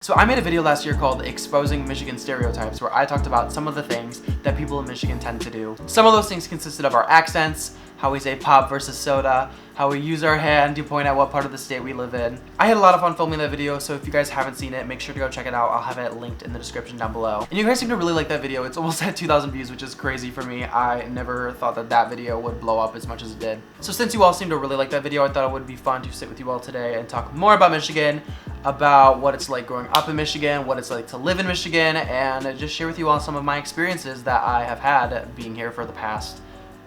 So I made a video last year called Exposing Michigan Stereotypes, where I talked about some of the things that people in Michigan tend to do. Some of those things consisted of our accents, how we say pop versus soda, how we use our hand to point out what part of the state we live in. I had a lot of fun filming that video, so if you guys haven't seen it, make sure to go check it out. I'll have it linked in the description down below. And you guys seem to really like that video. It's almost at 2,000 views, which is crazy for me. I never thought that that video would blow up as much as it did. So since you all seem to really like that video, I thought it would be fun to sit with you all today and talk more about Michigan, about what it's like growing up in Michigan, what it's like to live in Michigan, and just share with you all some of my experiences that I have had being here for the past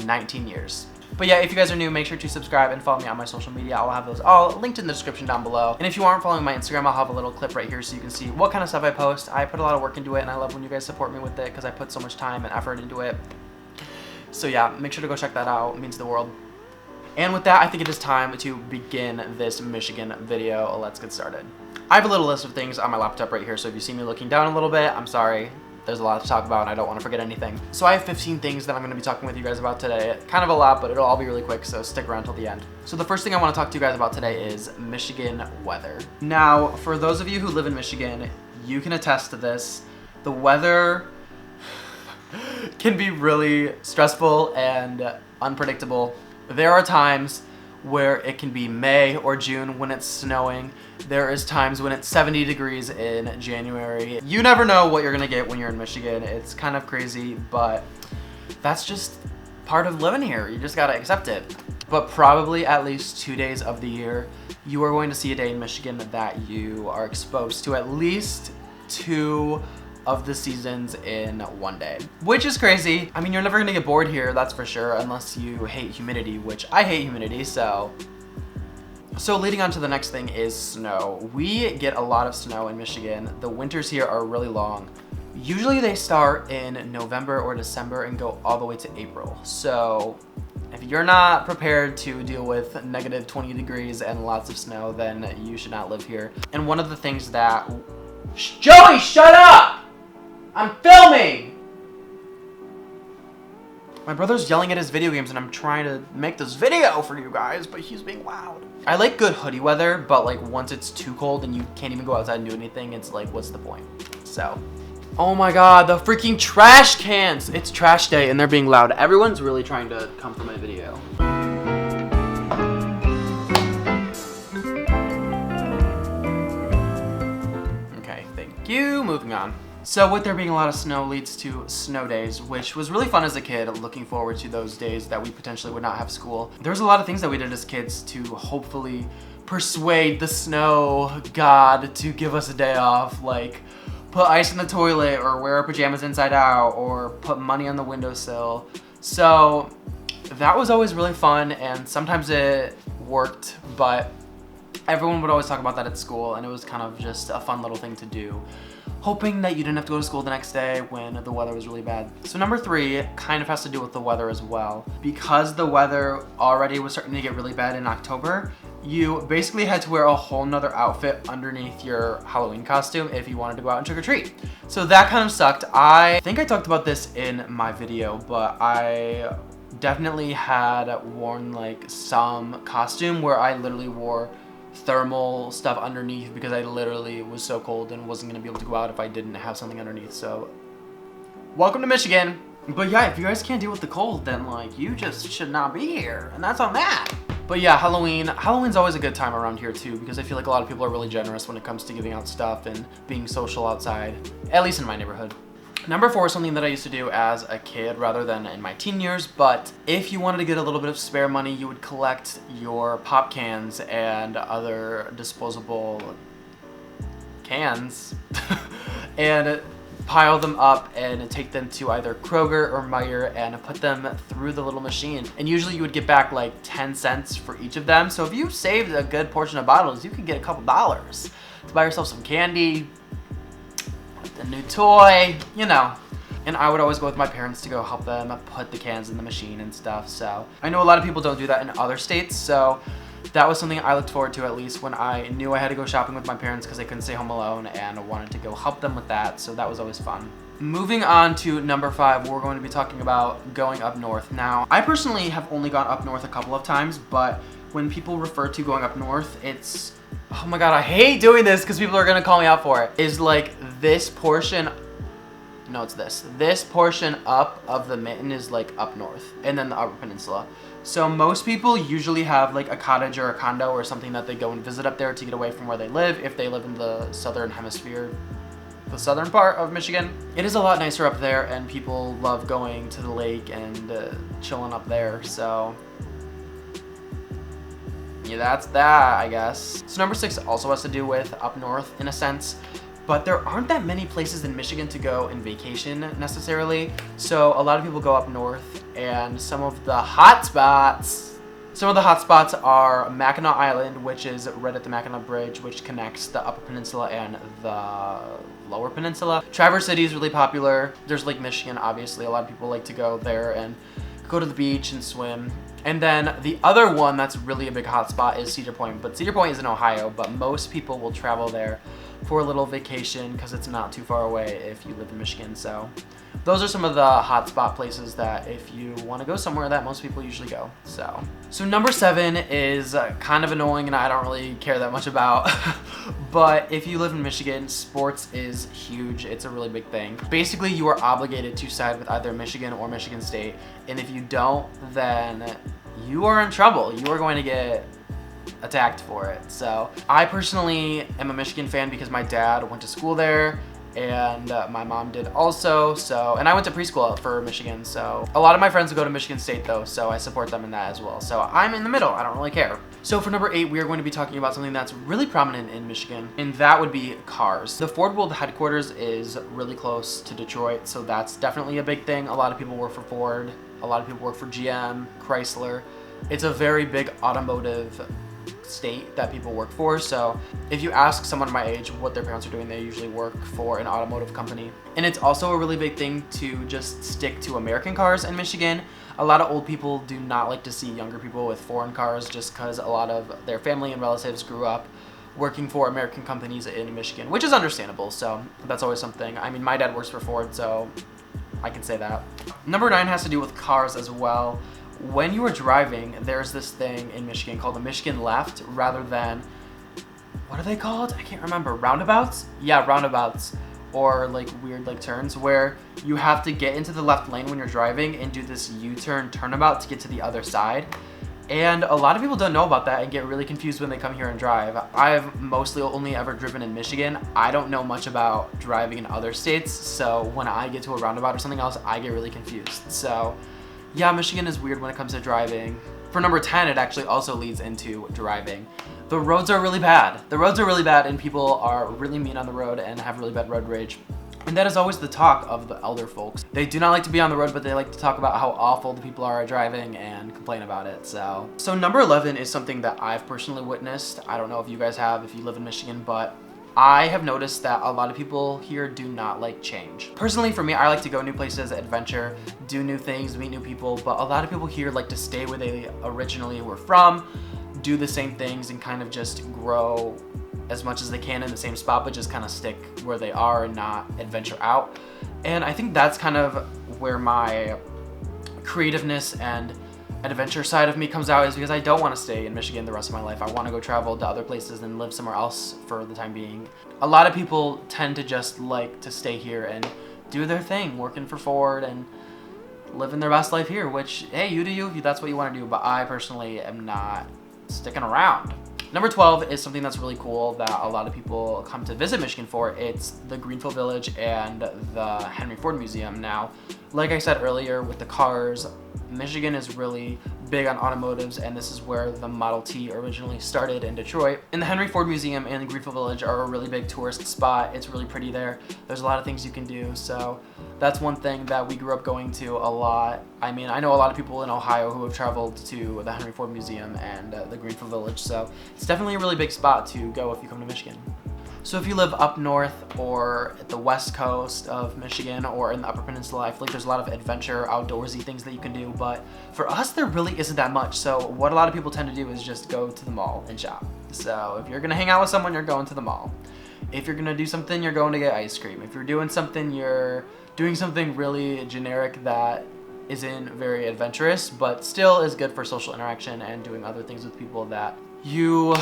19 years. But yeah, if you guys are new, make sure to subscribe and follow me on my social media. I'll have those all linked in the description down below. And if you aren't following my Instagram, I'll have a little clip right here so you can see what kind of stuff I post. I put a lot of work into it, and I love when you guys support me with it because I put so much time and effort into it. So yeah, make sure to go check that out. It means the world. And with that, I think it is time to begin this Michigan video. Let's get started. I have a little list of things on my laptop right here, so if you see me looking down a little bit, I'm sorry. There's a lot to talk about and I don't want to forget anything. So I have 15 things that I'm going to be talking with you guys about today. Kind of a lot, but it'll all be really quick, so stick around till the end. So the first thing I want to talk to you guys about today is Michigan weather. Now, for those of you who live in Michigan, you can attest to this. The weather can be really stressful and unpredictable. There are times where it can be May or June when it's snowing. There is times when it's 70 degrees in January. You never know what you're gonna get when you're in Michigan. It's kind of crazy, but that's just part of living here. You just gotta accept it. But probably at least 2 days of the year, you are going to see a day in Michigan that you are exposed to at least 2 of the seasons in one day, which is crazy. I mean, you're never gonna get bored here, that's for sure, unless you hate humidity, which I hate humidity, so leading on to the next thing is snow. We get a lot of snow in Michigan. The winters here are really long. Usually they start in November or December and go all the way to April. So if you're not prepared to deal with negative 20 degrees and lots of snow, then you should not live here. And one of the things that... Joey, shut up! I'm filming! My brother's yelling at his video games and I'm trying to make this video for you guys, but he's being loud. I like good hoodie weather, but like once it's too cold and you can't even go outside and do anything, it's like, what's the point? So, oh my god, the freaking trash cans! It's trash day and they're being loud. Everyone's really trying to come for my video. Okay, thank you. Moving on. So with there being a lot of snow leads to snow days, which was really fun as a kid, looking forward to those days that we potentially would not have school. There was a lot of things that we did as kids to hopefully persuade the snow god to give us a day off, like put ice in the toilet or wear our pajamas inside out or put money on the windowsill. So that was always really fun and sometimes it worked, but everyone would always talk about that at school and it was kind of just a fun little thing to do, hoping that you didn't have to go to school the next day when the weather was really bad. So number 3 kind of has to do with the weather as well. Because the weather already was starting to get really bad in October, you basically had to wear a whole nother outfit underneath your Halloween costume if you wanted to go out and trick or treat. So that kind of sucked. I think I talked about this in my video, but I definitely had worn like some costume where I literally wore thermal stuff underneath because I literally was so cold and wasn't gonna be able to go out if I didn't have something underneath. So welcome to Michigan. But yeah, if you guys can't deal with the cold, then like you just should not be here, and that's on that. But yeah, Halloween's always a good time around here too, because I feel like a lot of people are really generous when it comes to giving out stuff and being social outside, at least in my neighborhood. Number 4 is something that I used to do as a kid rather than in my teen years, but if you wanted to get a little bit of spare money, you would collect your pop cans and other disposable cans and pile them up and take them to either Kroger or Meijer and put them through the little machine. And usually you would get back like 10 cents for each of them. So if you saved a good portion of bottles, you could get a couple dollars to buy yourself some candy, a new toy, you know. And I would always go with my parents to go help them put the cans in the machine and stuff. So I know a lot of people don't do that in other states, so that was something I looked forward to, at least when I knew I had to go shopping with my parents because they couldn't stay home alone, and I wanted to go help them with that, so that was always fun. Moving on to number 5, we're going to be talking about going up north. Now, I personally have only gone up north a couple of times, but when people refer to going up north, it's, oh my god, I hate doing this because people are gonna call me out for it, is like this portion, no, it's this portion up of the mitten is like up north, and then the Upper Peninsula. So most people usually have like a cottage or a condo or something that they go and visit up there to get away from where they live if they live in the southern hemisphere, the southern part of Michigan. It is a lot nicer up there, and people love going to the lake and chilling up there. So yeah, that's that, I guess. So number 6 also has to do with up north in a sense, but there aren't that many places in Michigan to go and vacation necessarily. So a lot of people go up north, and some of the hot spots are Mackinac Island, which is right at the Mackinac Bridge, which connects the Upper Peninsula and the Lower Peninsula. Traverse City is really popular. There's Lake Michigan, obviously. A lot of people like to go there and go to the beach and swim. And then the other one that's really a big hot spot is Cedar Point. But Cedar Point is in Ohio, but most people will travel there for a little vacation because it's not too far away if you live in Michigan. So those are some of the hotspot places that if you want to go somewhere that most people usually go. So number 7 is kind of annoying and I don't really care that much about. But if you live in Michigan, sports is huge. It's a really big thing. Basically, you are obligated to side with either Michigan or Michigan State. And if you don't, then you are in trouble. You are going to get attacked for it. So I personally am a Michigan fan because my dad went to school there, and my mom did also. And I went to preschool for Michigan. So a lot of my friends go to Michigan State though, so I support them in that as well. So I'm in the middle. I don't really care. So for number 8, we are going to be talking about something that's really prominent in Michigan, and that would be cars. The Ford World headquarters is really close to Detroit, so that's definitely a big thing. A lot of people work for Ford. A lot of people work for GM, Chrysler. It's a very big automotive state that people work for. So if you ask someone my age what their parents are doing, they usually work for an automotive company. And it's also a really big thing to just stick to American cars in Michigan. A lot of old people do not like to see younger people with foreign cars just because a lot of their family and relatives grew up working for American companies in Michigan, which is understandable. So that's always something. I mean, my dad works for Ford, so I can say that. Number 9 has to do with cars as well. When you are driving, there's this thing in Michigan called the Michigan left, rather than, what are they called? I can't remember. Roundabouts? Yeah, roundabouts. Or like weird like turns where you have to get into the left lane when you're driving and do this U-turn turnabout to get to the other side. And a lot of people don't know about that and get really confused when they come here and drive. I've mostly only ever driven in Michigan. I don't know much about driving in other states, so when I get to a roundabout or something else, I get really confused. So yeah, Michigan is weird when it comes to driving. For number 10, it actually also leads into driving. The roads are really bad. The roads are really bad, and people are really mean on the road and have really bad road rage. And that is always the talk of the elder folks. They do not like to be on the road, but they like to talk about how awful the people are at driving and complain about it. So number 11 is something that I've personally witnessed. I don't know if you guys have, if you live in Michigan, but I have noticed that a lot of people here do not like change. Personally, for me, I like to go new places, adventure, do new things, meet new people, but a lot of people here like to stay where they originally were from, do the same things, and kind of just grow as much as they can in the same spot, but just kind of stick where they are and not adventure out. And I think that's kind of where my creativeness and adventure side of me comes out, is because I don't want to stay in Michigan the rest of my life. I want to go travel to other places and live somewhere else for the time being. A lot of people tend to just like to stay here and do their thing, working for Ford and living their best life here, which, hey, you do you if that's what you want to do, but I personally am not sticking around. Number 12 is something that's really cool that a lot of people come to visit Michigan for. It's the Greenfield Village and the Henry Ford Museum. Now, like I said earlier with the cars, Michigan is really big on automotives, and this is where the Model T originally started in Detroit. And the Henry Ford Museum and the Greenfield Village are a really big tourist spot. It's really pretty there. There's a lot of things you can do, so that's one thing that we grew up going to a lot. I mean, I know a lot of people in Ohio who have traveled to the Henry Ford Museum and the Greenfield Village, so it's definitely a really big spot to go if you come to Michigan. So if you live up north or at the west coast of Michigan or in the Upper Peninsula, I feel like there's a lot of adventure, outdoorsy things that you can do, but for us, there really isn't that much. So what a lot of people tend to do is just go to the mall and shop. So if you're gonna hang out with someone, you're going to the mall. If you're gonna do something, you're going to get ice cream. If you're doing something, you're doing something really generic that isn't very adventurous, but still is good for social interaction and doing other things with people that you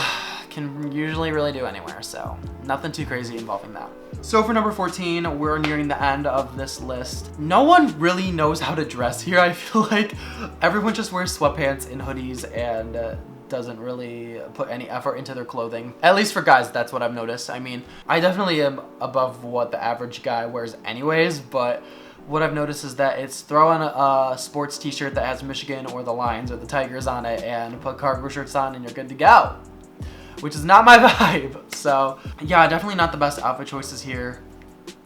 can usually really do anywhere. So nothing too crazy involving that. So for number 14, we're nearing the end of this list. No one really knows how to dress here. I feel like everyone just wears sweatpants and hoodies and doesn't really put any effort into their clothing. At least for guys, that's what I've noticed. I mean, I definitely am above what the average guy wears anyways, but what I've noticed is that it's throw on a sports t-shirt that has Michigan or the Lions or the Tigers on it and put cargo shirts on and you're good to go, which is not my vibe. So yeah, definitely not the best outfit choices here.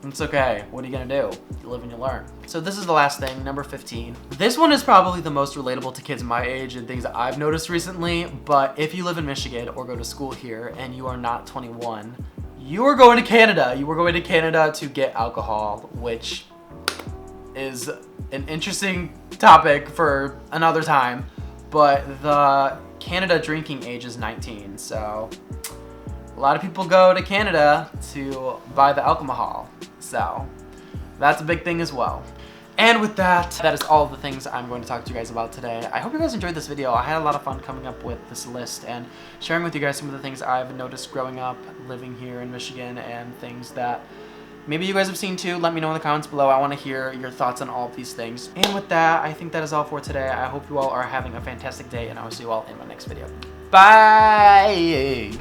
It's okay. What are you gonna do? You live and you learn. So this is the last thing, number 15. This one is probably the most relatable to kids my age and things that I've noticed recently, but if you live in Michigan or go to school here and you are not 21, you are going to Canada. You are going to Canada to get alcohol, which is an interesting topic for another time, but the Canada drinking age is 19, so a lot of people go to Canada to buy the alcohol, so that's a big thing as well. And with that, that is all of the things I'm going to talk to you guys about today. I hope you guys enjoyed this video. I had a lot of fun coming up with this list and sharing with you guys some of the things I've noticed growing up, living here in Michigan, and things that maybe you guys have seen too. Let me know in the comments below. I want to hear your thoughts on all of these things. And with that, I think that is all for today. I hope you all are having a fantastic day, and I will see you all in my next video. Bye!